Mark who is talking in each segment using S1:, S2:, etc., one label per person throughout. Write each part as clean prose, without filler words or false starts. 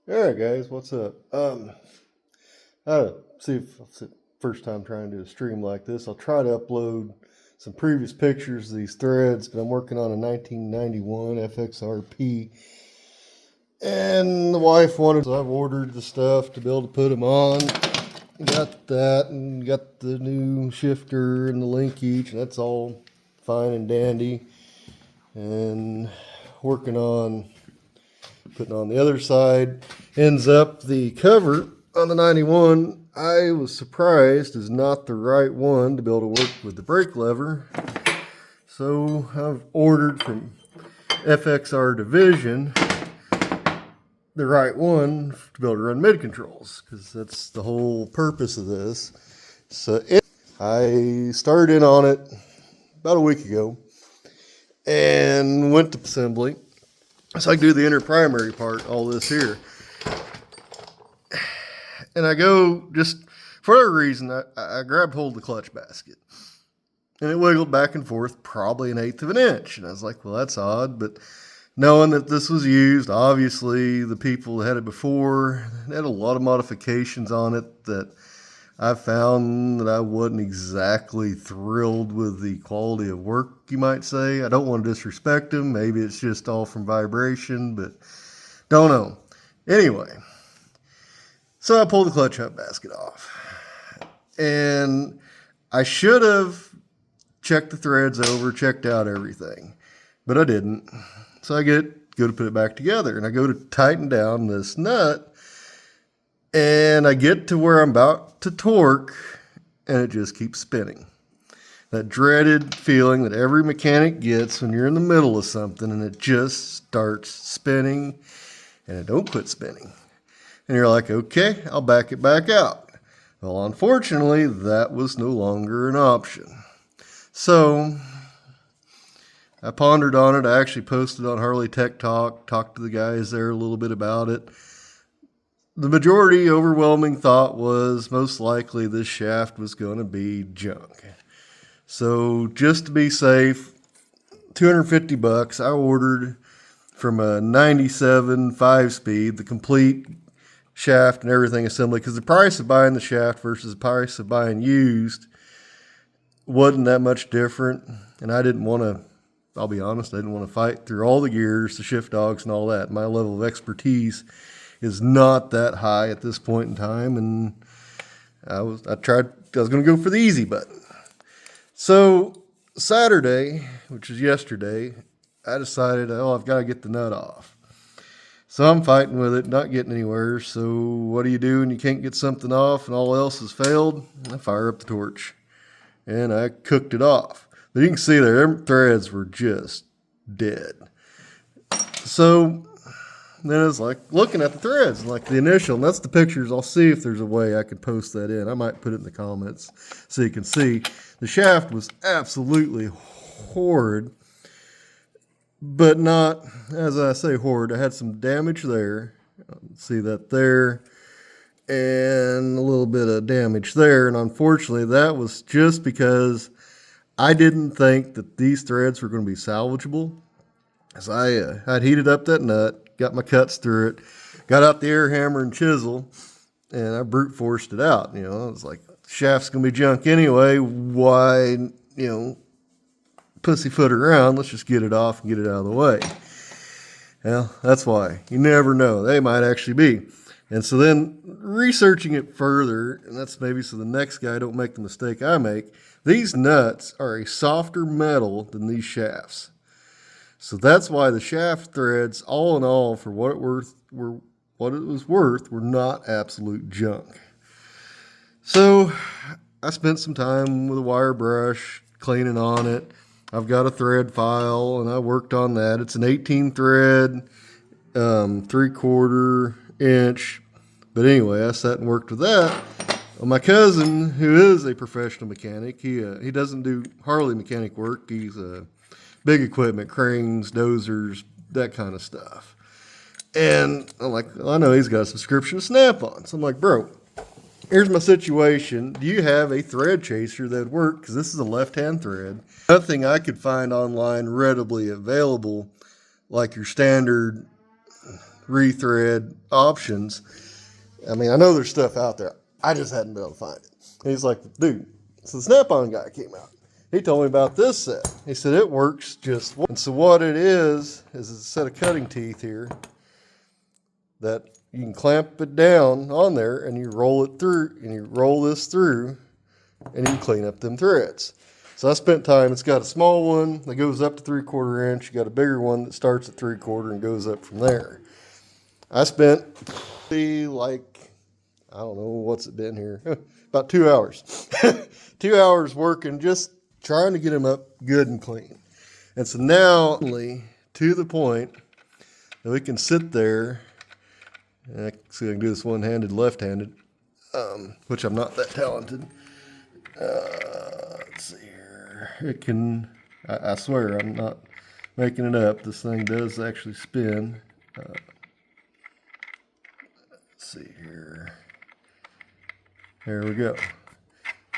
S1: Alright guys, what's up? See if it's the first time trying to do a stream like this. I'll try to upload some previous pictures of these threads, but I'm working on a 1991 fxrp, and the wife wanted, so I've ordered the stuff to be able to put them on. Got that, and got the new shifter and the linkage, and that's all fine and dandy. And working on putting on the other side. Ends up the cover on the 91, I was surprised, is not the right one to be able to work with the brake lever. So I've ordered from FXR Division the right one to be able to run mid controls, because that's the whole purpose of this. So I started in on it about a week ago and went to assembly. So I do the inner primary part, all this here. And I go, just for a reason, I grabbed hold of the clutch basket. And it wiggled back and forth probably 1/8 of an inch. And I was like, well, that's odd. But knowing that this was used, obviously the people that had it before had a lot of modifications on it that I found that I wasn't exactly thrilled with the quality of work, you might say. I don't want to disrespect them. Maybe it's just all from vibration, but don't know. Anyway, so I pulled the clutch hub basket off. And I should have checked the threads over, checked out everything, but I didn't. So I go to put it back together, and I go to tighten down this nut, and I get to where I'm about to torque, and it just keeps spinning. That dreaded feeling that every mechanic gets when you're in the middle of something and it just starts spinning and it don't quit spinning. And you're like, okay, I'll back it back out. Well, unfortunately, that was no longer an option. So I pondered on it. I actually posted on Harley Tech Talk, talked to the guys there a little bit about it. The majority, overwhelming thought was most likely this shaft was going to be junk. So just to be safe, $250, I ordered from a 97 5-speed, the complete shaft and everything assembly, because the price of buying the shaft versus the price of buying used wasn't that much different. And I didn't want to, I'll be honest, I didn't want to fight through all the gears, the shift dogs and all that. My level of expertise is not that high at this point in time, and I was going to go for the easy button. So Saturday, which is yesterday, I decided, I've got to get the nut off. So I'm fighting with it, not getting anywhere. So what do you do when you can't get something off and all else has failed? I fire up the torch, and I cooked it off. But you can see there, threads were just dead. So then it's like looking at the threads, like the initial, and that's the pictures. I'll see if there's a way I can post that in. I might put it in the comments so you can see. The shaft was absolutely horrid, but not, as I say, horrid. I had some damage there. See that there, and a little bit of damage there. And unfortunately, that was just because I didn't think that these threads were going to be salvageable. So I'd heated up that nut, got my cuts through it, got out the air hammer and chisel, and I brute forced it out. I was like, shaft's going to be junk anyway. Why, pussyfoot around? Let's just get it off and get it out of the way. Well, that's why. You never know. They might actually be. And so then researching it further, and that's maybe so the next guy don't make the mistake I make, these nuts are a softer metal than these shafts. So that's why the shaft threads, all in all, for what it was worth, were not absolute junk. So I spent some time with a wire brush cleaning on it. I've got a thread file, and I worked on that. It's an 18 thread, 3/4 inch. But anyway, I sat and worked with that. Well, my cousin, who is a professional mechanic, he doesn't do Harley mechanic work. He's big equipment, cranes, dozers, that kind of stuff. And I'm like, well, I know he's got a subscription to Snap-on. So I'm like, bro, here's my situation. Do you have a thread chaser that would work? Because this is a left-hand thread. Nothing I could find online readily available, like your standard rethread options. I mean, I know there's stuff out there. I just hadn't been able to find it. And he's like, dude, so the Snap-on guy came out. He told me about this set. He said it works just well. And so what it is a set of cutting teeth here that you can clamp it down on there and you roll it through, and you roll this through and you can clean up them threads. So I spent time. It's got a small one that goes up to 3/4 inch. You got a bigger one that starts at 3/4 and goes up from there. I spent like, I don't know, what's it been here? About 2 hours. 2 hours working, just trying to get them up good and clean. And so now, to the point that we can sit there, and I can do this one-handed, left-handed, which I'm not that talented. Let's see here. It can, I swear I'm not making it up. This thing does actually spin. Let's see here. There we go.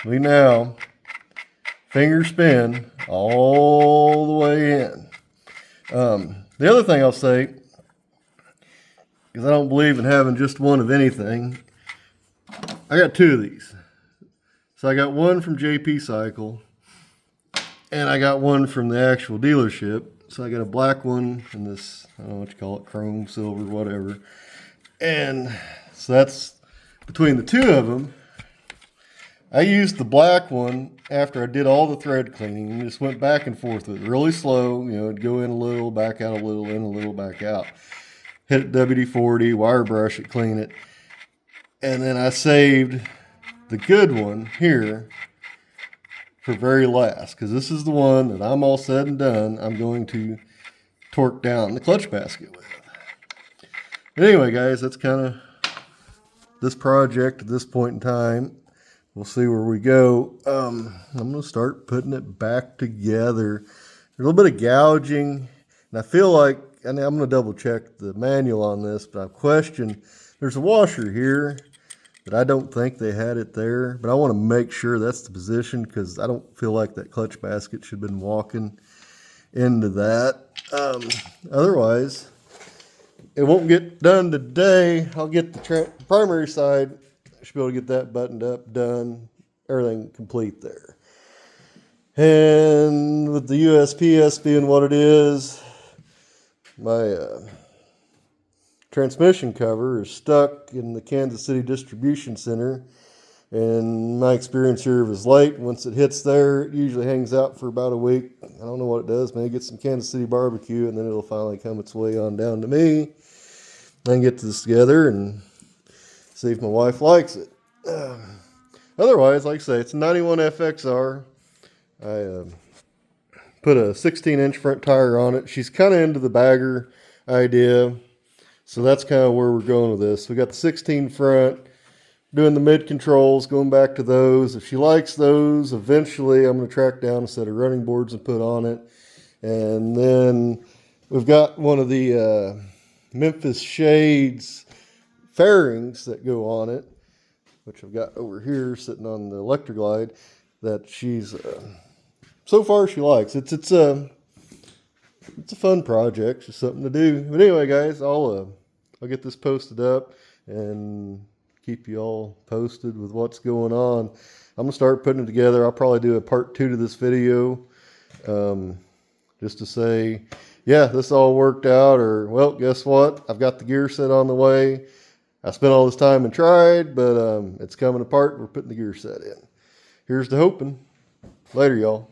S1: We now finger spin all the way in. The other thing I'll say, because I don't believe in having just one of anything, I got 2 of these. So I got one from JP Cycle, and I got one from the actual dealership. So I got a black one and this, I don't know what you call it, chrome, silver, whatever. And so that's between the 2 of them. I used the black one after I did all the thread cleaning and just went back and forth with it really slow. You know, it'd go in a little, back out a little, in a little, back out. Hit it WD-40, wire brush it, clean it. And then I saved the good one here for very last, because this is the one that I'm all said and done, I'm going to torque down the clutch basket with. But anyway, guys, that's kind of this project at this point in time. We'll see where we go. I'm going to start putting it back together. There's a little bit of gouging, and I feel like, and I'm going to double check the manual on this, but I question, there's a washer here, but I don't think they had it there. But I want to make sure that's the position, because I don't feel like that clutch basket should have been walking into that. Otherwise, it won't get done today. I'll get the primary side. I should be able to get that buttoned up, done, everything complete there. And with the USPS being what it is, my transmission cover is stuck in the Kansas City distribution center. And my experience here was late. Once it hits there, it usually hangs out for about a week. I don't know what it does. Maybe get some Kansas City barbecue, and then it'll finally come its way on down to me. I can get this together and see if my wife likes it. Otherwise, like I say, it's a 91 FXR. I put a 16-inch front tire on it. She's kind of into the bagger idea, so that's kind of where we're going with this. We got the 16 front, doing the mid controls, going back to those. If she likes those, eventually I'm going to track down a set of running boards and put on it. And then we've got one of the Memphis Shades fairings that go on it, which I've got over here sitting on the Electroglide, that she's so far she likes. It's a fun project, just something to do. But anyway, guys, I'll get this posted up and keep you all posted with what's going on. I'm gonna start putting it together. I'll probably do a part 2 to this video, just to say, yeah, this all worked out, or, well, guess what? I've got the gear set on the way. I spent all this time and tried, but it's coming apart. We're putting the gear set in. Here's to hoping. Later, y'all.